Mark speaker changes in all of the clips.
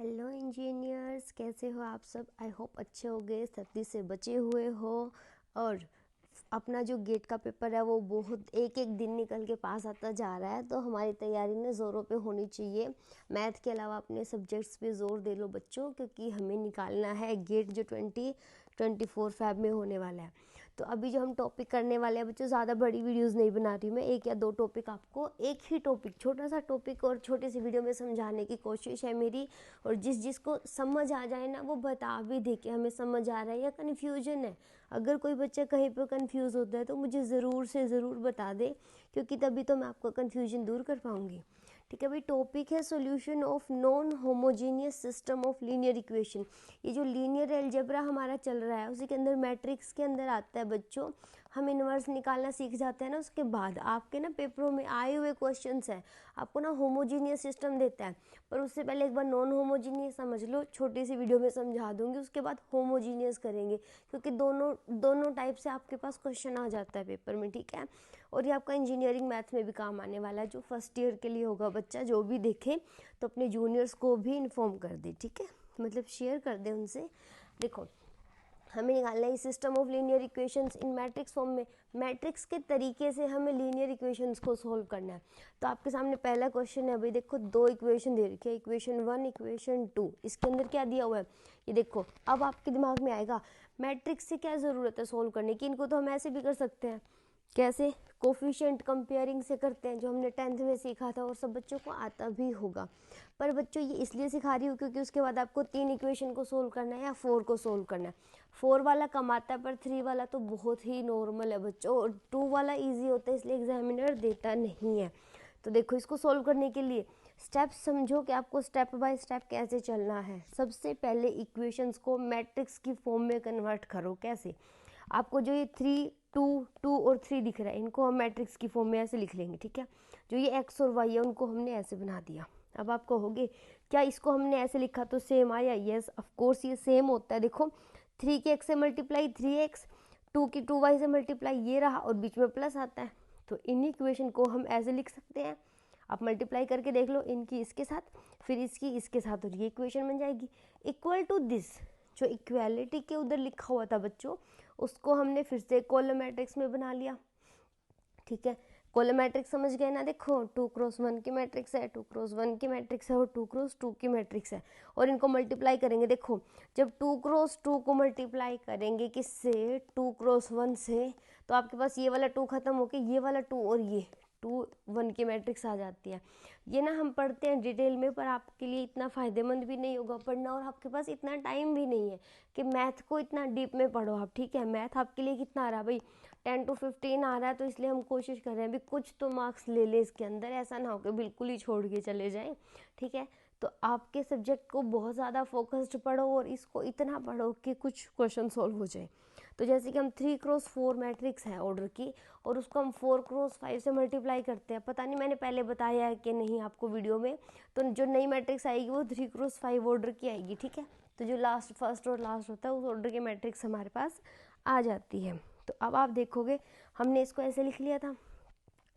Speaker 1: Hello engineers, कैसे हो आप सब। आई होप अच्छे हो गए, सर्दी से बचे हुए हो और अपना जो गेट का पेपर है वो बहुत एक एक दिन निकल के पास आता जा रहा है। तो हमारी तैयारी ने ज़ोरों पे होनी चाहिए। मैथ के अलावा अपने सब्जेक्ट्स पे ज़ोर दे लो बच्चों, क्योंकि हमें निकालना है गेट जो 2024 फैब में होने वाला है। तो अभी जो हम टॉपिक करने वाले हैं बच्चों, ज़्यादा बड़ी वीडियोस नहीं बना रही मैं, एक या दो टॉपिक आपको, एक ही टॉपिक, छोटा सा टॉपिक और छोटी सी वीडियो में समझाने की कोशिश है मेरी। और जिसको समझ आ जाए ना वो बता भी दे कि हमें समझ आ रहा है या कन्फ्यूजन है। अगर कोई बच्चा कहीं पर कन्फ्यूज़ होता है तो मुझे ज़रूर से ज़रूर बता दे, क्योंकि तभी तो मैं आपका कन्फ्यूजन दूर कर पाऊँगी। ठीक है भाई, टॉपिक है solution of non homogeneous system of linear equation. ये जो लीनियर अलजेब्रा हमारा चल रहा है उसी के अंदर मैट्रिक्स के अंदर आता है बच्चों। हम इन्वर्स निकालना सीख जाते हैं ना, उसके बाद आपके ना पेपरों में आए हुए क्वेश्चंस हैं। आपको ना होमोजीनियस सिस्टम देता है, पर उससे पहले एक बार नॉन होमोजीनियस समझ लो, छोटी सी वीडियो में समझा दूंगी। उसके बाद होमोजीनियस करेंगे, क्योंकि दोनों टाइप से आपके पास क्वेश्चन आ जाता है पेपर में। ठीक है, और ये आपका इंजीनियरिंग मैथ में भी काम आने वाला है, जो फर्स्ट ईयर के लिए होगा। बच्चा जो भी देखे तो अपने जूनियर्स को भी इन्फॉर्म कर दे, ठीक है, मतलब शेयर कर दे उनसे। देखो, हमें निकालना है system of linear equations in matrix form में। मैट्रिक्स के तरीके से हमें लीनियर इक्वेशंस को सॉल्व करना है। तो आपके सामने पहला क्वेश्चन है भाई, देखो दो इक्वेशन दे रखी है, इक्वेशन 1 इक्वेशन 2। इसके अंदर क्या दिया हुआ है ये देखो। अब आपके दिमाग में आएगा मैट्रिक्स से क्या ज़रूरत है सॉल्व करने की, इनको तो हम ऐसे भी कर सकते हैं। कैसे? कोफिशिएंट कंपेयरिंग से करते हैं, जो हमने 10th में सीखा था और सब बच्चों को आता भी होगा। पर बच्चों ये इसलिए सिखा रही हूँ क्योंकि उसके बाद आपको 3 इक्वेशन को सोल्व करना है या 4 को सोल्व करना है। 4 वाला कम आता है, पर 3 वाला तो बहुत ही नॉर्मल है बच्चों, और 2 वाला ईजी होता है, इसलिए एग्जामिनर देता नहीं है। तो देखो, इसको सोल्व करने के लिए स्टेप्स समझो कि आपको स्टेप बाय स्टेप कैसे चलना है। सबसे पहले इक्वेशंस को मैट्रिक्स की फॉर्म में कन्वर्ट करो। कैसे? आपको जो ये 3 2 2 और 3 दिख रहा है, इनको हम मैट्रिक्स की फॉर्म में ऐसे लिख लेंगे। ठीक है, जो ये एक्स और वाई है उनको हमने ऐसे बना दिया। अब आप कहोगे क्या इसको हमने ऐसे लिखा तो सेम आया? यस ऑफ कोर्स ये सेम होता है। देखो, 3 की एक्स से मल्टीप्लाई 3x, 2 की 2y से मल्टीप्लाई ये रहा, और बीच में प्लस आता है। तो इन इक्वेशन को हम ऐसे लिख सकते हैं। आप मल्टीप्लाई करके देख लो, इनकी इसके साथ, फिर इसकी इसके साथ, और ये इक्वेशन बन जाएगी इक्वल टू दिस। जो इक्वालिटी के उधर लिखा हुआ था बच्चों, उसको हमने फिर से कॉलम मैट्रिक्स में बना लिया। ठीक है, कॉलम मैट्रिक्स समझ गए ना। देखो 2 क्रॉस 1 की मैट्रिक्स है, 2 क्रॉस 1 की मैट्रिक्स है, और 2 क्रॉस 2 की मैट्रिक्स है, और इनको मल्टीप्लाई करेंगे। देखो, जब 2 क्रॉस 2 को मल्टीप्लाई करेंगे किससे? 2 क्रॉस 1 से, तो आपके पास ये वाला 2 खत्म होके ये वाला 2 और ये 2 1 की मैट्रिक्स आ जाती है। ये ना हम पढ़ते हैं डिटेल में, पर आपके लिए इतना फ़ायदेमंद भी नहीं होगा पढ़ना, और आपके पास इतना टाइम भी नहीं है कि मैथ को इतना डीप में पढ़ो आप। ठीक है, मैथ आपके लिए कितना आ रहा है भाई? 10 to 15 आ रहा है, तो इसलिए हम कोशिश कर रहे हैं भी कुछ तो मार्क्स ले ले इसके अंदर, ऐसा ना हो कि बिल्कुल ही छोड़ के चले जाएं। ठीक है, तो आपके सब्जेक्ट को बहुत ज़्यादा फोकस्ड पढ़ो, और इसको इतना पढ़ो कि कुछ क्वेश्चन सॉल्व हो जाए। तो जैसे कि हम 3 क्रॉस 4 मैट्रिक्स है ऑर्डर की, और उसको हम 4 क्रॉस 5 से मल्टीप्लाई करते हैं। पता नहीं मैंने पहले बताया है कि नहीं आपको वीडियो में। तो जो नई मैट्रिक्स आएगी वो 3 क्रॉस 5 ऑर्डर की आएगी। ठीक है, तो जो लास्ट फर्स्ट और लास्ट होता है उस ऑर्डर की मैट्रिक्स हमारे पास आ जाती है। तो अब आप देखोगे हमने इसको ऐसे लिख लिया था,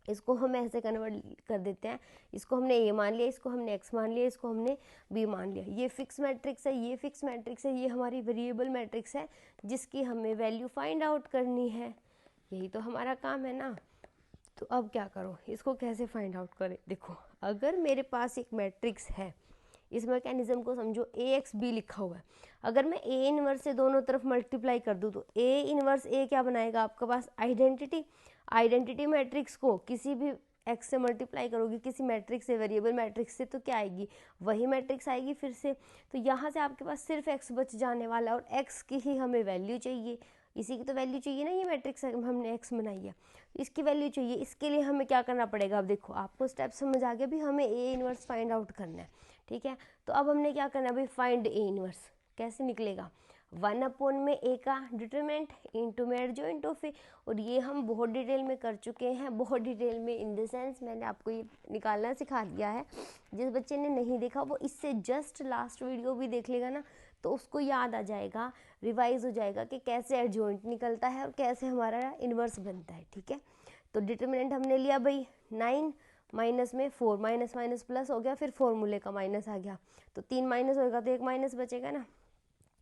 Speaker 1: इसको हम ऐसे कन्वर्ट कर देते हैं। इसको हमने ए मान लिया, इसको हमने एक्स मान लिया, इसको हमने बी मान लिया। ये फिक्स मैट्रिक्स है, ये फिक्स मैट्रिक्स है, ये हमारी वेरिएबल मैट्रिक्स है जिसकी हमें वैल्यू फाइंड आउट करनी है। यही तो हमारा काम है ना। तो अब क्या करो, इसको कैसे फाइंड आउट करें? देखो, अगर मेरे पास एक मैट्रिक्स है, इस मैकेनिज्म को समझो, ए एक्स बी लिखा हुआ है। अगर मैं ए इनवर्स से दोनों तरफ मल्टीप्लाई कर दूँ तो ए इनवर्स ए क्या बनाएगा आपके पास? आइडेंटिटी मैट्रिक्स को किसी भी एक्स से मल्टीप्लाई करोगी, किसी मैट्रिक्स से, वेरिएबल मैट्रिक्स से, तो क्या आएगी? वही मैट्रिक्स आएगी फिर से। तो यहाँ से आपके पास सिर्फ एक्स बच जाने वाला, और एक्स की ही हमें वैल्यू चाहिए। इसी की तो वैल्यू चाहिए ना, ये मैट्रिक्स हमने एक्स बनाई है, इसकी वैल्यू चाहिए। इसके लिए हमें क्या करना पड़ेगा? अब देखो, आपको स्टेप समझ आ गया भी, हमें ए इनवर्स फाइंड आउट करना है। ठीक है, तो अब हमने क्या करना है भाई? Find A inverse. कैसे निकलेगा? 1 में ए का डिटरमिनेंट इंटू में एडजॉइंट ऑफ ए। और ये हम बहुत डिटेल में कर चुके हैं, बहुत डिटेल में इन द सेंस मैंने आपको ये निकालना सिखा दिया है। जिस बच्चे ने नहीं देखा वो इससे जस्ट लास्ट वीडियो भी देख लेगा ना, तो उसको याद आ जाएगा, रिवाइज हो जाएगा कि कैसे एडजॉइंट निकलता है और कैसे हमारा इन्वर्स बनता है। ठीक है, तो डिटरमिनेंट हमने लिया भाई 9, माइनस में 4, माइनस माइनस प्लस हो गया, फिर फॉर्मूले का माइनस आ गया, तो 3 माइनस होगा तो 1 माइनस बचेगा ना,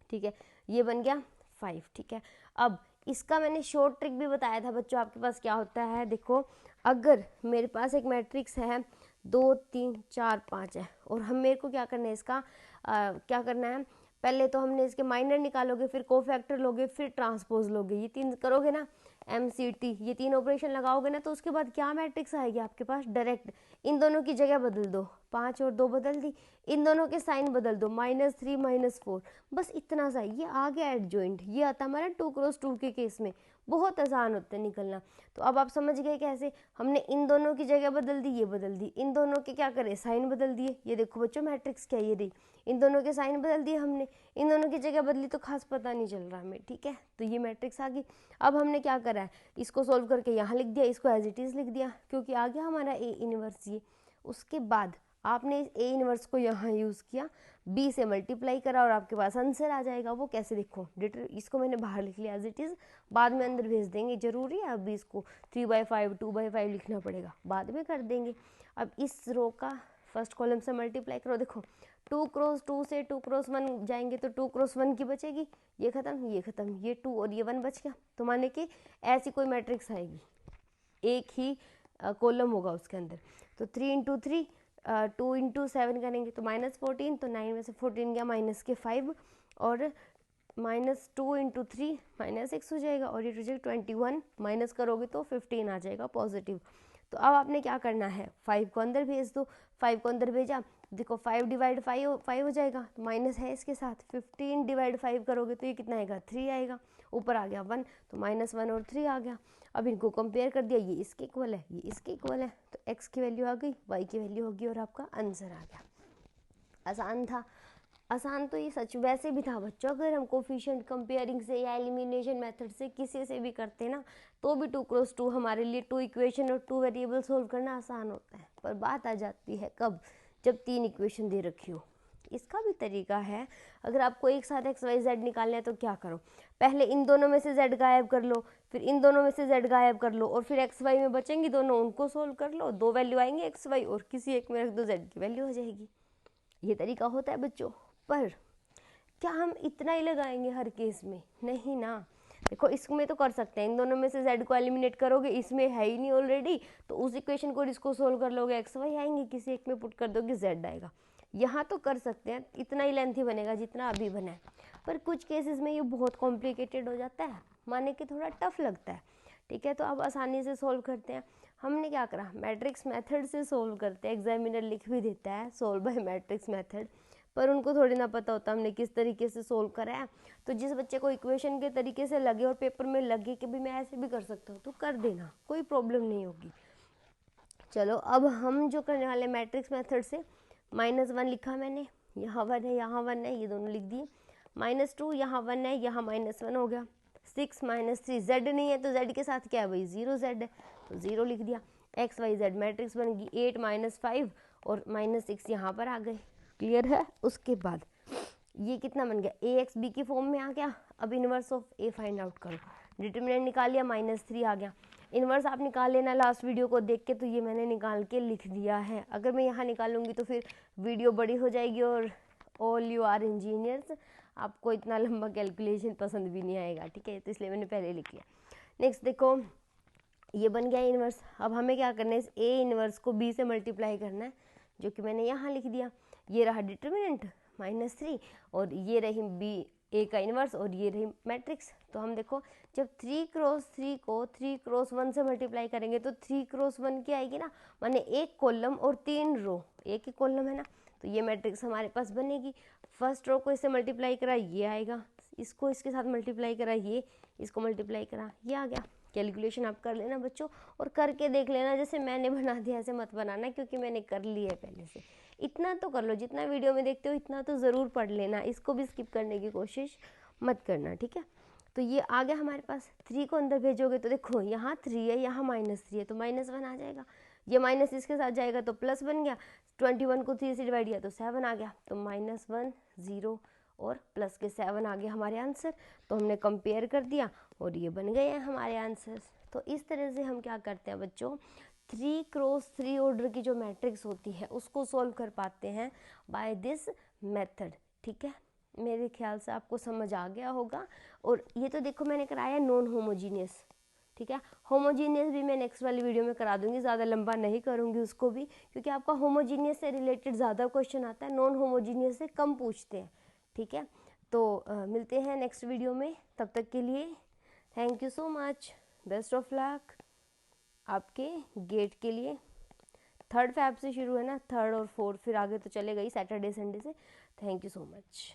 Speaker 1: ठीक है, ये बन गया 5, ठीक है। अब इसका मैंने शॉर्ट ट्रिक भी बताया था बच्चों, आपके पास क्या होता है, देखो अगर मेरे पास एक मैट्रिक्स है 2 3 4 5 है, और हम मेरे को क्या करना है इसका क्या करना है, पहले तो हमने इसके माइनर निकालोगे, फिर कोफैक्टर लोगे, फिर ट्रांसपोज लोगे, ये 3 करोगे ना, MCT, ये 3 ऑपरेशन लगाओगे ना, तो उसके बाद क्या मैट्रिक्स आएगी आपके पास, डायरेक्ट इन दोनों की जगह बदल दो, 5 और 2 बदल दी, इन दोनों के साइन बदल दो, -3 -4, बस इतना सा, ये आ गया एडजॉइंट। ये आता हमारा 2 क्रॉस 2 के केस में, बहुत आसान होता है निकलना। तो अब आप समझ गए कैसे, हमने इन दोनों की जगह बदल दी, ये बदल दी, इन दोनों के क्या करें, साइन बदल दिए, ये देखो बच्चों मैट्रिक्स क्या है, ये रही, इन दोनों के साइन बदल दिए हमने, इन दोनों की जगह बदली तो खास पता नहीं चल रहा हमें, ठीक है, तो ये मैट्रिक्स आ गई। अब हमने क्या करा है, इसको सोल्व करके यहाँ लिख दिया, इसको एज इट इज़ लिख दिया, क्योंकि आ गया हमारा ए इनवर्स ये। उसके बाद आपने इस ए इनवर्स को यहाँ यूज़ किया, बी से मल्टीप्लाई करा और आपके पास आंसर आ जाएगा। वो कैसे, देखो इसको मैंने बाहर लिख लिया एज इट इज़, बाद में अंदर भेज देंगे, जरूरी है अभी इसको 3/5 2/5 लिखना पड़ेगा, बाद में कर देंगे। अब इस रो का फर्स्ट कॉलम से मल्टीप्लाई करो, देखो 2 क्रॉस 2 से 2 क्रॉस 1 जाएंगे तो 2 क्रॉस 1 की बचेगी, ये खत्म, ये 2 और ये 1 बच गया, तो माने कि ऐसी कोई मैट्रिक्स आएगी, एक ही कॉलम होगा उसके अंदर। तो 3 × 3 2 × 7 करेंगे तो -14, तो 9 में से 14 गया -5, और -2 × 3 -6 हो जाएगा, और ये रिजेक्ट 21 माइनस करोगे तो 15 आ जाएगा पॉजिटिव। तो अब आपने क्या करना है, 5 को अंदर भेज दो, 5 को अंदर भेजा, देखो 5 डिवाइड 5 हो जाएगा, तो माइनस है इसके साथ, 15 डिवाइड 5 करोगे तो ये कितना आएगा, 3 आएगा, ऊपर आ गया 1, तो -1 और 3 आ गया। अब इनको कंपेयर कर दिया, ये इसके इक्वल है, ये इसके इक्वल है, तो x की वैल्यू आ गई, y की वैल्यू होगी, और आपका आंसर आ गया। आसान था, आसान तो ये सच वैसे भी था बच्चों, अगर हम कोफिशिएंट कंपेयरिंग से या एलिमिनेशन मेथड से किसी से भी करते ना, तो भी 2 क्रॉस 2 हमारे लिए 2 इक्वेशन और 2 वेरिएबल सोल्व करना आसान होता है। पर बात आ जाती है कब, जब 3 इक्वेशन दे रखी हो। इसका भी तरीका है, अगर आपको एक साथ x y z निकालना है तो क्या करो, पहले इन दोनों में से z गायब कर लो, फिर इन दोनों में से z गायब कर लो, और फिर x y में बचेंगी दोनों, उनको सोल्व कर लो, 2 वैल्यू आएंगे x y, और किसी एक में रख दो, z की वैल्यू हो जाएगी। ये तरीका होता है बच्चों, पर क्या हम इतना ही लगाएंगे हर केस में, नहीं ना। देखो इसमें तो कर सकते हैं, इन दोनों में से z को एलिमिनेट करोगे, इसमें है ही नहीं ऑलरेडी, तो उस इक्वेशन को इसको सोल्व कर लोगे, x y आएंगे, किसी एक में पुट कर दोगे z आएगा। यहाँ तो कर सकते हैं, इतना ही लेंथी बनेगा जितना अभी बना है, पर कुछ केसेस में ये बहुत कॉम्प्लिकेटेड हो जाता है, माने कि थोड़ा टफ लगता है, ठीक है। तो अब आसानी से सोल्व करते हैं। हमने क्या करा, मैट्रिक्स मेथड से सोल्व करते हैं, एग्जामिनर लिख भी देता है सोल्व बाय मैट्रिक्स मेथड, पर उनको थोड़ी ना पता होता हमने किस तरीके से सोल्व करा है। तो जिस बच्चे को इक्वेशन के तरीके से लगे और पेपर में लगे कि भी मैं ऐसे भी कर सकता हूँ, तो कर देना, कोई प्रॉब्लम नहीं होगी। चलो अब हम जो करने वाले मैट्रिक्स मेथड से, -1 लिखा मैंने, यहाँ 1 है, यहाँ 1 है, ये दोनों लिख दिए, -2 यहाँ 1 है, यहाँ -1 हो गया, 6 -3 z नहीं है, तो z के साथ क्या है भाई, 0 z है, तो 0 लिख दिया। x y z मैट्रिक्स बन गई 8 -5 और -6 यहाँ पर आ गए, क्लियर है। उसके बाद ये कितना बन गया, ax b की फॉर्म में आ गया। अब inverse of a find out करो, डिटरमिनेंट निकाल लिया, -3 आ गया। इनवर्स आप निकाल लेना लास्ट वीडियो को देख के, तो ये मैंने निकाल के लिख दिया है। अगर मैं यहाँ निकालूंगी तो फिर वीडियो बड़ी हो जाएगी, और ऑल यू आर इंजीनियर्स, आपको इतना लंबा कैलकुलेशन पसंद भी नहीं आएगा, ठीक है, तो इसलिए मैंने पहले लिख लिया। नेक्स्ट देखो, ये बन गया इनवर्स। अब हमें क्या करना है, इस ए इनवर्स को बी से मल्टीप्लाई करना है, जो कि मैंने यहाँ लिख दिया। ये रहा डिटरमिनेंट -3, और ये रही बी ए का इनवर्स, और ये रही मैट्रिक्स। तो हम देखो, जब 3 क्रॉस 3 को 3 क्रॉस 1 से मल्टीप्लाई करेंगे तो 3 क्रॉस 1 की आएगी ना, माने एक कॉलम और 3 रो, एक ही कॉलम है ना, तो ये मैट्रिक्स हमारे पास बनेगी। फर्स्ट रो को इससे मल्टीप्लाई करा, ये आएगा, इसको इसके साथ मल्टीप्लाई करा, ये इसको मल्टीप्लाई करा, ये आ गया। कैलकुलेशन आप कर लेना बच्चों, और करके देख लेना, जैसे मैंने बना दिया ऐसे मत बनाना, क्योंकि मैंने कर लिया है पहले से। इतना तो कर लो, जितना वीडियो में देखते हो इतना तो ज़रूर पढ़ लेना, इसको भी स्किप करने की कोशिश मत करना, ठीक है। तो ये आ गया हमारे पास, 3 को अंदर भेजोगे तो देखो यहाँ 3 है, यहाँ -3 है, तो -1 आ जाएगा, ये माइनस इसके साथ जाएगा तो प्लस बन गया, 21 को 3 से डिवाइड किया तो 7 आ गया, तो -1 0 और प्लस के 7 आ गए हमारे आंसर। तो हमने कंपेयर कर दिया और ये बन गए हैं हमारे आंसर्स। तो इस तरह से हम क्या करते हैं बच्चों, 3x3 ऑर्डर की जो मैट्रिक्स होती है उसको सॉल्व कर पाते हैं बाय दिस मेथड। ठीक है, मेरे ख्याल से आपको समझ आ गया होगा। और ये तो देखो मैंने कराया नॉन होमोजीनियस, ठीक है। होमोजीनियस भी मैं नेक्स्ट वाली वीडियो में करा दूंगी, ज़्यादा लंबा नहीं करूंगी उसको भी, क्योंकि आपका होमोजीनियस से रिलेटेड ज़्यादा क्वेश्चन आता है, नॉन होमोजीनियस से कम पूछते हैं। ठीक है, तो मिलते हैं नेक्स्ट वीडियो में, तब तक के लिए thank you so much, best of luck आपके गेट के लिए। 3 फैब से शुरू है ना, 3 और 4, फिर आगे तो चलेगा ही सैटरडे संडे से। Thank you so much.